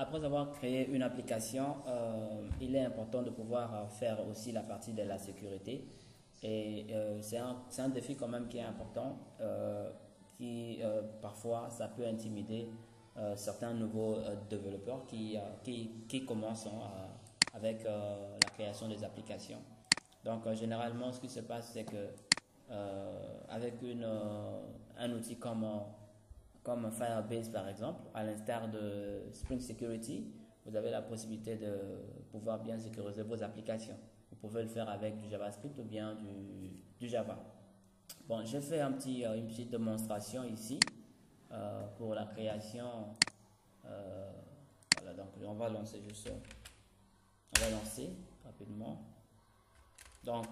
Après avoir créé une application, il est important de pouvoir faire aussi la partie de la sécurité. Et c'est un défi quand même qui est important, qui parfois ça peut intimider certains nouveaux développeurs qui commencent avec la création des applications. Donc généralement ce qui se passe c'est que avec un outil comme Firebase par exemple, à l'instar de Spring Security, vous avez la possibilité de pouvoir bien sécuriser vos applications. Vous pouvez le faire avec du JavaScript ou bien du Java. Bon, j'ai fait une petite démonstration ici pour la création. Voilà, donc on va lancer rapidement. Donc,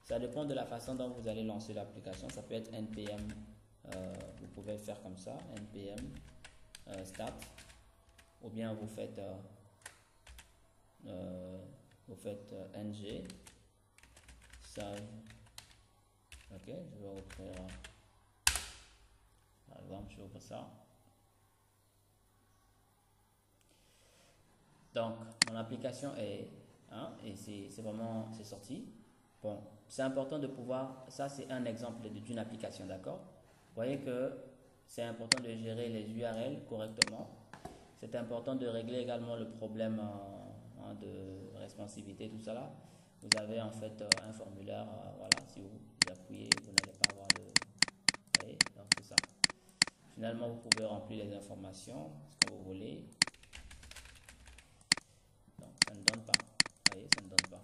ça dépend de la façon dont vous allez lancer l'application. Ça peut être npm, vous pouvez le faire comme ça, npm start, ou bien vous faites ng save. Ok, je vais ouvrir par exemple, je ouvre ça. Donc mon application est et c'est sorti. Bon, c'est important de pouvoir, ça c'est un exemple d'une application, d'accord. Vous voyez que c'est important de gérer les URL correctement. C'est important de régler également le problème de responsivité, tout ça là. Vous avez en fait un formulaire, voilà, si vous appuyez, vous n'allez pas avoir de... Vous voyez, donc c'est ça. Finalement, vous pouvez remplir les informations, ce que vous voulez. Donc, ça ne donne pas. Vous voyez, ça ne donne pas.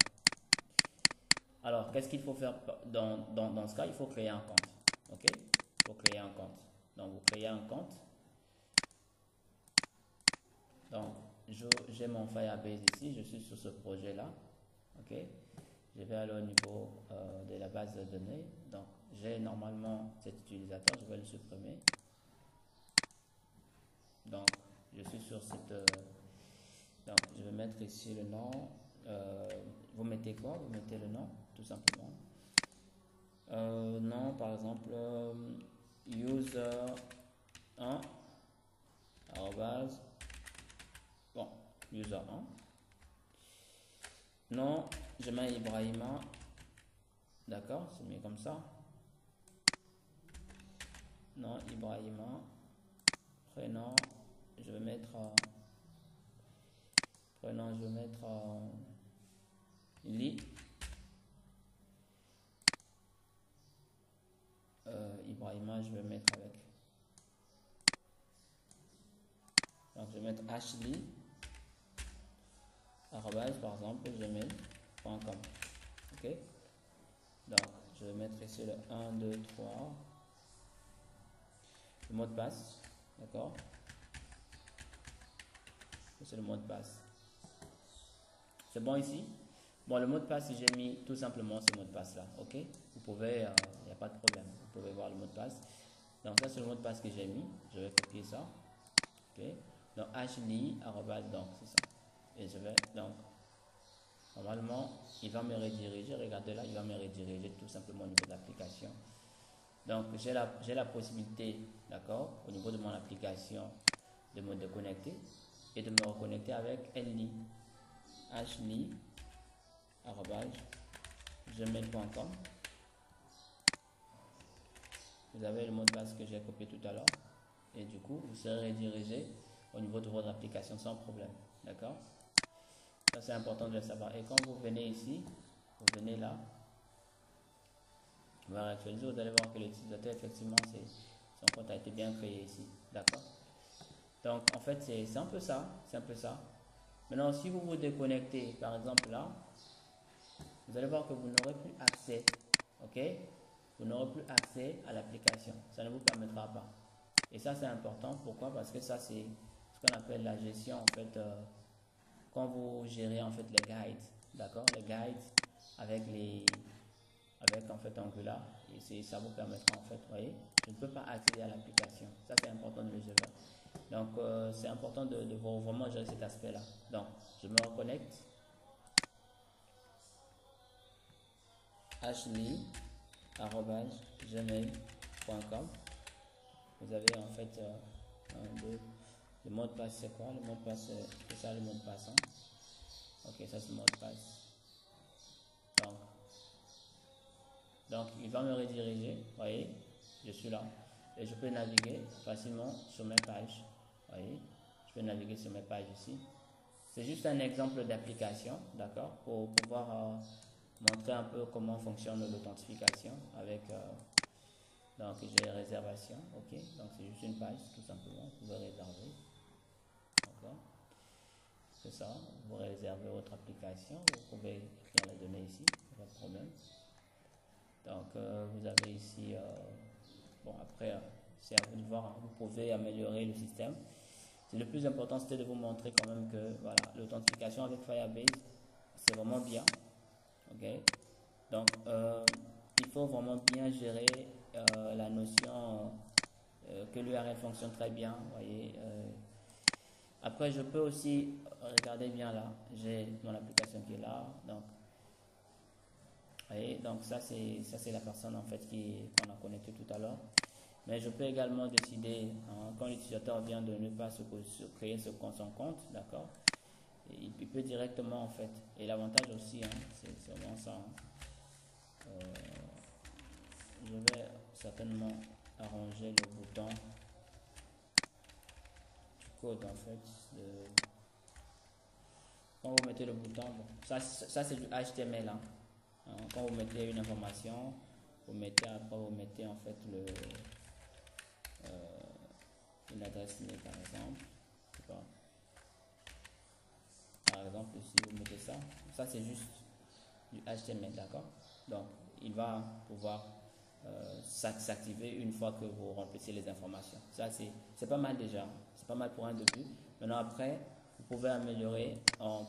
Alors, qu'est-ce qu'il faut faire dans ce cas? Il faut créer un compte. Ok? Il faut créer un compte. Donc, vous créez un compte. Donc, j'ai mon Firebase ici. Je suis sur ce projet-là. Ok? Je vais aller au niveau de la base de données. Donc, j'ai normalement cet utilisateur. Je vais le supprimer. Donc, je suis sur cette... donc, je vais mettre ici le nom. Vous mettez quoi? Vous mettez le nom, tout simplement. Nom, par exemple, user1, arrobase, bon, user1. Non, je mets Ibrahima. D'accord, c'est mieux comme ça. Non, Ibrahima. Prénom, je vais mettre... prénom, je vais mettre... Li. Ibrahima, je vais mettre avec... Donc, je vais mettre Ashley. Arrobase, par exemple, gmail.com. Ok. Donc, je vais mettre ici le 1, 2, 3. Le mot de passe. D'accord. C'est le mot de passe. C'est bon ici? Bon, le mot de passe, j'ai mis tout simplement ce mot de passe là. Ok. Vous pouvez, il n'y a pas de problème. Vous pouvez voir le mot de passe. Donc, ça, c'est le mot de passe que j'ai mis. Je vais copier ça. Ok. Donc, Ashley, arrobase, donc, c'est ça. Et je vais, donc, normalement, il va me rediriger. Regardez là, il va me rediriger tout simplement au niveau de l'application. Donc, j'ai la possibilité, d'accord, au niveau de mon application, de me déconnecter et de me reconnecter avec Ellie. Ashley, arrobase, gmail.com. Vous avez le mot de passe que j'ai copié tout à l'heure. Et du coup, vous serez redirigé au niveau de votre application sans problème. D'accord? Ça, c'est important de le savoir. Et quand vous venez ici, vous venez là, vous allez actualiser, vous allez voir que l'utilisateur, effectivement, son compte a été bien créé ici. D'accord? Donc, en fait, c'est un peu ça. C'est un peu ça. Maintenant, si vous vous déconnectez, par exemple là, vous allez voir que vous n'aurez plus accès. Ok? Vous n'aurez plus accès à l'application. Ça ne vous permettra pas. Et ça, c'est important. Pourquoi? Parce que ça, c'est ce qu'on appelle la gestion, en fait, quand vous gérez, en fait, les guides. D'accord? Les guides avec en fait, Angular. Et ça vous permettra, en fait, vous voyez, je ne peux pas accéder à l'application. Ça, c'est important de le gérer. Donc, c'est important de vraiment gérer cet aspect-là. Donc, je me reconnecte. Ashley, gmail.com. Vous avez en fait 1, 2, Le mot de passe, c'est quoi? Le mot de passe, c'est ça le mot de passe. Hein? Ok, ça c'est le mot de passe. Donc, il va me rediriger. Vous voyez, je suis là. Et je peux naviguer facilement sur mes pages. Vous voyez, je peux naviguer sur mes pages ici. C'est juste un exemple d'application, d'accord, pour pouvoir montrer un peu comment fonctionne l'authentification avec donc j'ai réservation, ok, donc c'est juste une page tout simplement, vous pouvez réserver, d'accord, c'est ça, vous réservez votre application, vous pouvez écrire les données ici, pas de problème. Donc vous avez ici, bon après c'est à vous de voir, hein, vous pouvez améliorer le système. Le plus important c'était de vous montrer quand même que voilà, l'authentification avec Firebase c'est vraiment bien, ok, donc il faut vraiment bien gérer la notion que l'URL fonctionne très bien, vous voyez. Après je peux aussi, regardez bien là, j'ai mon application qui est là, donc vous voyez, donc ça c'est la personne en fait qu'on a connecté tout à l'heure. Mais je peux également décider, hein, quand l'utilisateur vient de ne pas se créer son compte, d'accord, il peut directement en fait, et l'avantage aussi, hein, c'est vraiment ça, hein. Je vais certainement arranger le bouton du code en fait. Quand vous mettez le bouton, bon, ça c'est du HTML, hein. Quand vous mettez une information, vous mettez après, vous mettez en fait une adresse mail par exemple. Par exemple, si vous mettez ça c'est juste du HTML, d'accord. Donc il va pouvoir s'activer une fois que vous remplissez les informations. Ça c'est pas mal déjà, c'est pas mal pour un début. Maintenant après, vous pouvez améliorer en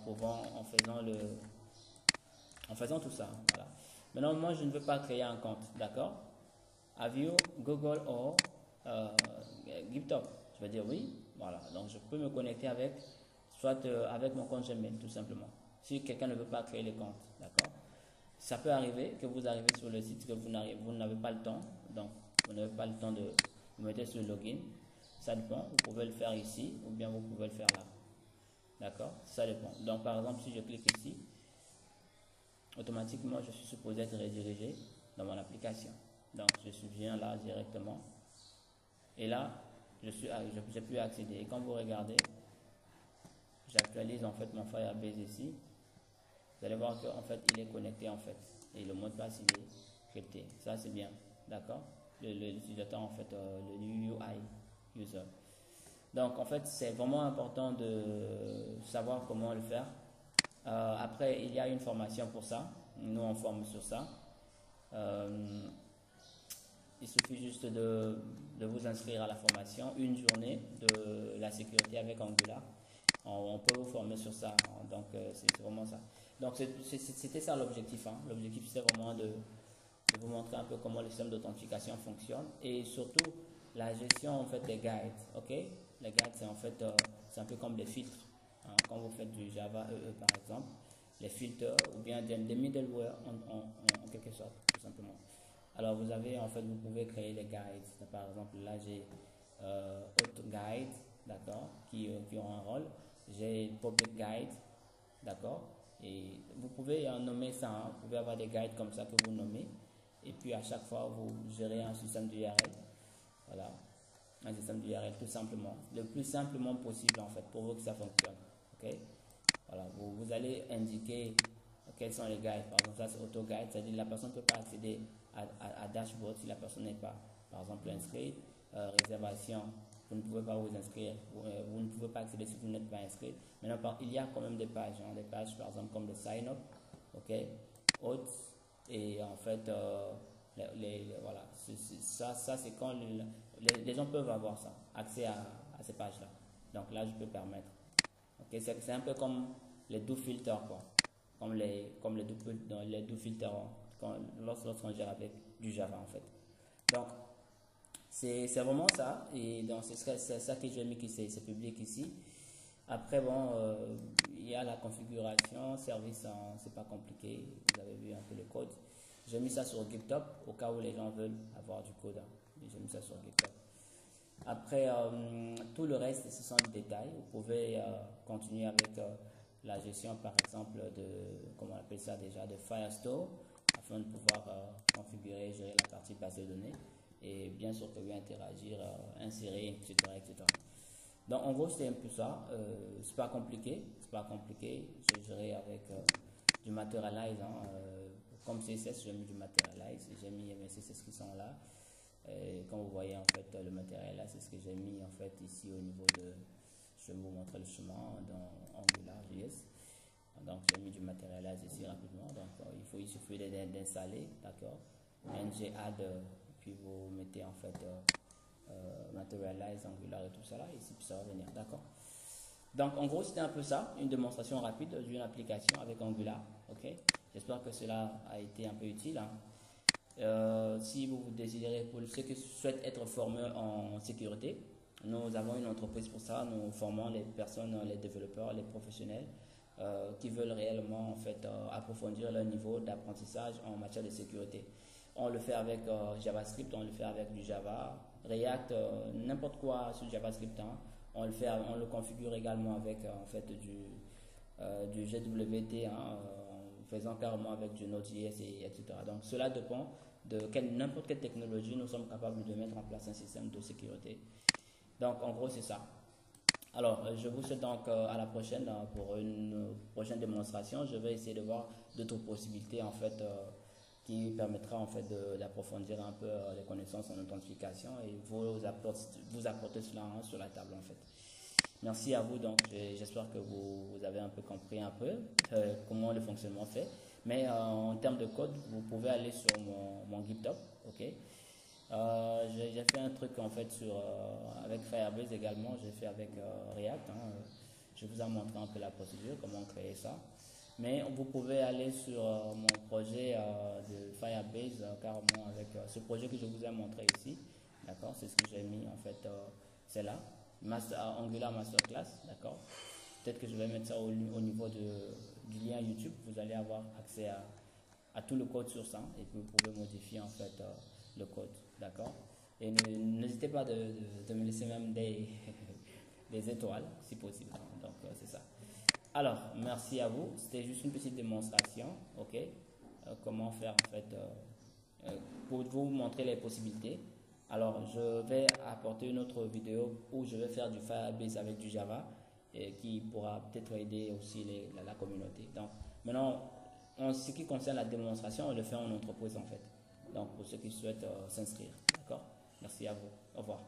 faisant tout ça. Voilà. Maintenant moi je ne veux pas créer un compte, d'accord. Have you Google or GitHub? Je vais dire oui, voilà. Donc je peux me connecter avec soit avec mon compte Gmail tout simplement. Si quelqu'un ne veut pas créer les comptes, d'accord. Ça peut arriver que vous arrivez sur le site que vous n'avez pas le temps, donc vous n'avez pas le temps de vous mettre sur le login. Ça dépend, vous pouvez le faire ici ou bien vous pouvez le faire là. D'accord, ça dépend. Donc par exemple, si je clique ici, automatiquement je suis supposé être redirigé dans mon application. Donc je viens là directement et là j'ai pu accéder. Et quand vous regardez, j'actualise en fait mon Firebase ici. Vous allez voir qu'en fait il est connecté en fait et le mot de passe il est crypté. Ça c'est bien, d'accord. L'utilisateur en fait le UI user. Donc en fait c'est vraiment important de savoir comment le faire. Après il y a une formation pour ça. Nous on forme sur ça. Il suffit juste de vous inscrire à la formation, une journée de la sécurité avec Angular. On peut vous former sur ça, hein. Donc c'est vraiment ça. Donc c'était ça l'objectif, hein. L'objectif c'est vraiment de vous montrer un peu comment le système d'authentification fonctionne et surtout la gestion en fait des guides, ok. Les guides c'est en fait c'est un peu comme des filtres, hein. Quand vous faites du Java EE par exemple, les filtres ou bien des middleware en quelque sorte tout simplement. Alors vous avez en fait, vous pouvez créer les guides. Par exemple là j'ai auto guide, d'accord, qui ont un rôle. J'ai public guide, d'accord, et vous pouvez nommer ça, hein. Vous pouvez avoir des guides comme ça que vous nommez et puis à chaque fois vous gérez un système d'URL, voilà, un système d'URL tout simplement, le plus simplement possible en fait pour vous que ça fonctionne, ok. Voilà, vous allez indiquer quels sont les guides. Par exemple ça c'est auto guide, c'est-à-dire la personne ne peut pas accéder à dashboard si la personne n'est pas par exemple inscrite. Réservation, vous ne pouvez pas vous inscrire, vous ne pouvez pas accéder si vous n'êtes pas inscrit. Maintenant il y a quand même des pages, hein, des pages par exemple comme le sign up, ok, autres, et en fait voilà, ça c'est quand les gens peuvent avoir ça, accès à ces pages là. Donc là je peux permettre, ok. C'est un peu comme les do filters quoi, comme les do filters, hein, lorsqu'on gère avec du Java en fait. Donc c'est vraiment ça, et donc c'est ça que j'ai mis qui c'est public ici. Après bon, il y a la configuration service, c'est pas compliqué, vous avez vu un peu le code. J'ai mis ça sur GitHub au cas où les gens veulent avoir du code, hein. J'ai mis ça sur GitHub. Après, tout le reste, ce sont des détails. Vous pouvez continuer avec la gestion, par exemple, de, comment on appelle ça déjà, de Firestore, afin de pouvoir configurer et gérer la partie base de données. Et bien sûr, que vous interagir, insérer, etc., etc. Donc, en gros, c'est un peu ça. C'est pas compliqué. C'est pas compliqué. Je gérerai avec du Materialize. Hein, comme CSS, j'ai mis du Materialize. J'ai mis mes CSS qui sont là. Et comme vous voyez, en fait, le matériel là, c'est ce que j'ai mis en fait ici au niveau de. Je vais vous montrer le chemin dans AngularJS. Donc, j'ai mis du Materialize ici rapidement. Donc, il suffit d'installer, d'accord. ng-add, puis vous mettez en fait Materialize, Angular et tout ça là, ici, puis ça va venir, d'accord. Donc, en gros, c'était un peu ça, une démonstration rapide d'une application avec Angular, ok. J'espère que cela a été un peu utile. Hein. Si vous désirez, pour ceux qui souhaitent être formés en sécurité, nous avons une entreprise pour ça. Nous formons les personnes, les développeurs, les professionnels qui veulent réellement en fait approfondir leur niveau d'apprentissage en matière de sécurité. On le fait avec JavaScript, on le fait avec du Java, React, n'importe quoi sur JavaScript. Hein. On le configure également avec en fait du GWT, hein, en faisant carrément avec du Node.js et etc. Donc cela dépend de n'importe quelle technologie nous sommes capables de mettre en place un système de sécurité. Donc en gros c'est ça. Alors je vous souhaite donc à la prochaine pour une prochaine démonstration. Je vais essayer de voir d'autres possibilités en fait qui permettra en fait d'approfondir un peu les connaissances en authentification et vous apporter cela hein, sur la table en fait. Merci à vous, donc j'espère que vous avez un peu compris un peu comment le fonctionnement fait. Mais en termes de code, vous pouvez aller sur mon GitHub, ok. J'ai fait un truc en fait avec Firebase également, j'ai fait avec React. Hein, je vous ai montré un peu la procédure, comment créer ça. Mais vous pouvez aller sur mon projet de Firebase carrément avec ce projet que je vous ai montré ici. D'accord, c'est ce que j'ai mis en fait, c'est là. Angular Masterclass, d'accord. Peut-être que je vais mettre ça au niveau du lien YouTube. Vous allez avoir accès à tout le code sur ça et puis vous pouvez modifier en fait le code, d'accord. Et n'hésitez pas de me laisser même des, des étoiles si possible. Donc c'est ça. Alors merci à vous. C'était juste une petite démonstration, ok. Comment faire en fait pour vous montrer les possibilités. Alors, je vais apporter une autre vidéo où je vais faire du Firebase avec du Java et qui pourra peut-être aider aussi la communauté. Donc, maintenant, en ce qui concerne la démonstration, on le fait en entreprise en fait. Donc, pour ceux qui souhaitent s'inscrire. D'accord? Merci à vous. Au revoir.